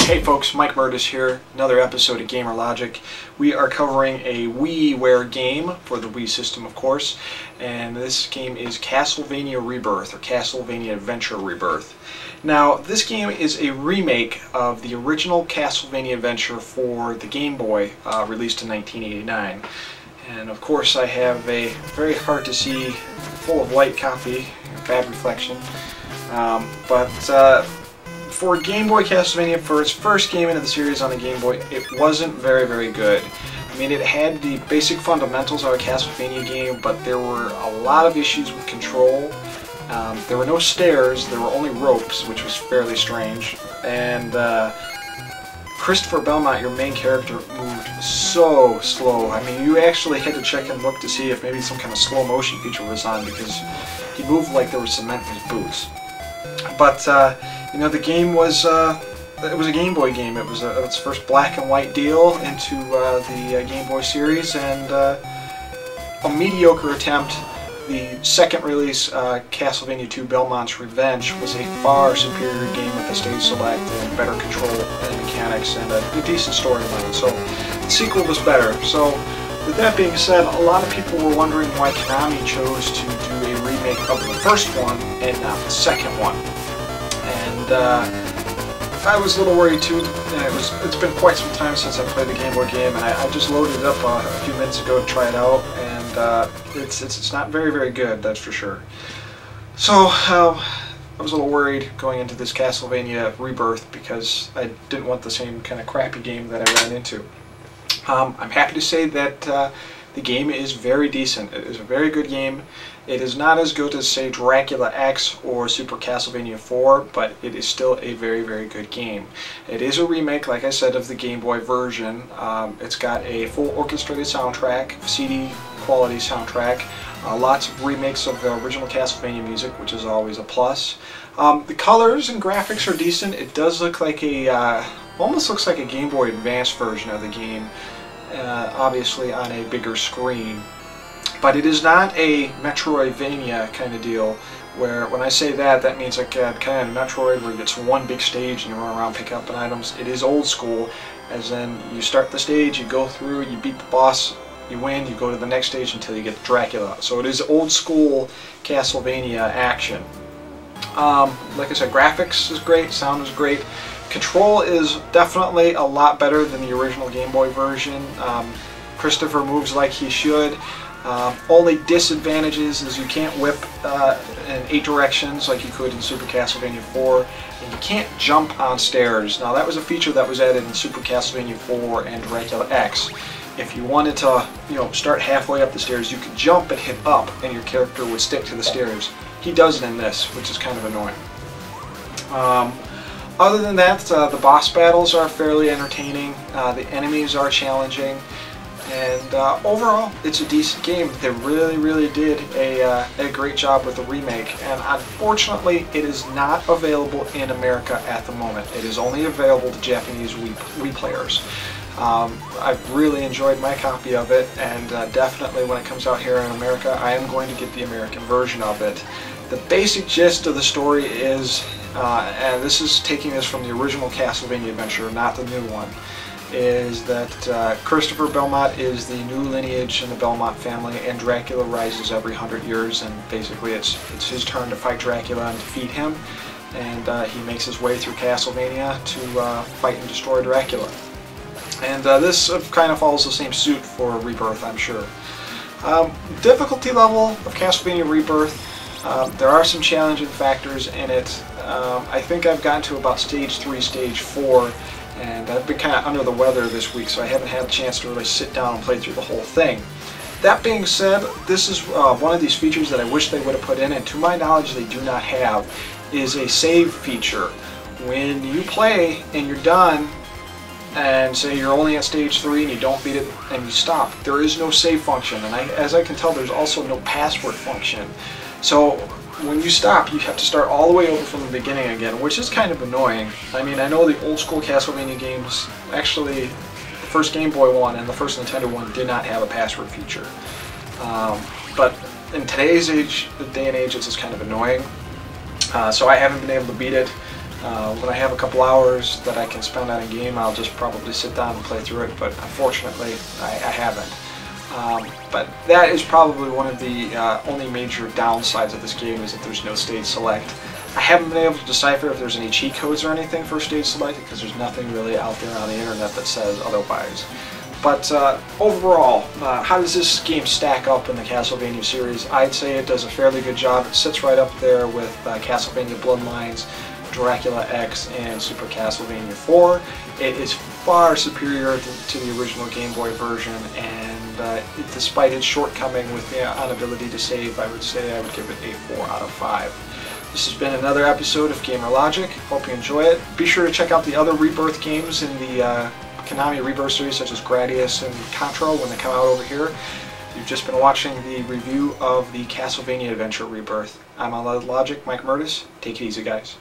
Hey folks, Mike Murtis here, another episode of Gamer Logic. We are covering a WiiWare game for the Wii system, of course, and this game is Castlevania Rebirth, or Castlevania Adventure Rebirth. Now, this game is a remake of the original Castlevania Adventure for the Game Boy, released in 1989. And of course I have a very hard to see, full of light copy, bad reflection, for Game Boy Castlevania, for its first game into the series on the Game Boy, it wasn't very good. I mean, it had the basic fundamentals of a Castlevania game, but there were a lot of issues with control. There were no stairs, there were only ropes, which was fairly strange. And Christoper Belmont, your main character, moved so slow. I mean, you actually had to check and look to see if maybe some kind of slow motion feature was on, because he moved like there was cement in his boots. But you know, the game was it was a Game Boy game. It was its first black and white deal into the Game Boy series, and a mediocre attempt. The second release, Castlevania II Belmont's Revenge, was a far superior game with the stage select and better control and mechanics and a decent storyline. So the sequel was better. So with that being said, a lot of people were wondering why Konami chose to do a remake of the first one and not the second one. And I was a little worried too. It's been quite some time since I played the Game Boy game, and I just loaded it up a few minutes ago to try it out, and it's not very good, that's for sure. So I was a little worried going into this Castlevania Rebirth because I didn't want the same kind of crappy game that I ran into. I'm happy to say that the game is very decent. It is a very good game. It is not as good as, say, Dracula X or Super Castlevania 4, but it is still a very good game. It is a remake, like I said, of the Game Boy version. It's got a full orchestrated soundtrack, CD quality soundtrack, lots of remakes of the original Castlevania music, which is always a plus. The colors and graphics are decent. It does look like a, almost looks like a Game Boy Advance version of the game, obviously on a bigger screen. But it is not a Metroidvania kind of deal, where when I say that, that means like kind of Metroid where it's one big stage and you run around picking up items. It is old school, as in you start the stage, you go through, you beat the boss, you win, you go to the next stage until you get to Dracula. So it is old school Castlevania action. Like I said, graphics is great, sound is great. Control is definitely a lot better than the original Game Boy version. Christopher moves like he should. Only disadvantages is you can't whip in 8 directions like you could in Super Castlevania 4, and you can't jump on stairs. Now that was a feature that was added in Super Castlevania 4 and Dracula X. If you wanted to, you know, start halfway up the stairs, you could jump and hit up, and your character would stick to the stairs. He doesn't in this, which is kind of annoying. Other than that, the boss battles are fairly entertaining. The enemies are challenging. And overall, it's a decent game. They really did a great job with the remake, and unfortunately it is not available in America at the moment. It is only available to Japanese Wii players. I've really enjoyed my copy of it, and definitely when it comes out here in America, I am going to get the American version of it. The basic gist of the story is, and this is taking this from the original Castlevania Adventure, not the new one, is that Christoper Belmont is the new lineage in the Belmont family, and Dracula rises every 100 years, and basically it's his turn to fight Dracula and defeat him, and he makes his way through Castlevania to fight and destroy Dracula. And this kind of follows the same suit for Rebirth, I'm sure. Difficulty level of Castlevania Rebirth, there are some challenging factors in it. I think I've gotten to about stage 3, stage 4, and I've been kind of under the weather this week, so I haven't had a chance to really sit down and play through the whole thing. That being said, this is one of these features that I wish they would have put in, and to my knowledge they do not have, is a save feature. When you play and you're done, and say you're only at stage 3 and you don't beat it and you stop, there is no save function, and as I can tell, there's also no password function. So when you stop, you have to start all the way over from the beginning again, which is kind of annoying. I mean, I know the old school Castlevania games, actually the first Game Boy one and the first Nintendo one did not have a password feature. But in today's day and age, it's just kind of annoying. So I haven't been able to beat it. When I have a couple hours that I can spend on a game, I'll just probably sit down and play through it, but unfortunately I haven't. But that is probably one of the only major downsides of this game, is that there's no stage select. I haven't been able to decipher if there's any cheat codes or anything for stage select, because there's nothing really out there on the internet that says otherwise. But overall, how does this game stack up in the Castlevania series? I'd say it does a fairly good job. It sits right up there with Castlevania Bloodlines, Dracula X, and Super Castlevania 4. It is far superior to the original Game Boy version, and despite its shortcoming with the inability to save, I would say I would give it a 4 out of 5. This has been another episode of Gamer Logic. Hope you enjoy it. Be sure to check out the other Rebirth games in the Konami Rebirth series, such as Gradius and Contra, when they come out over here. You've just been watching the review of the Castlevania Adventure Rebirth. I'm Unleaded Logic, Mike Murtis. Take it easy, guys.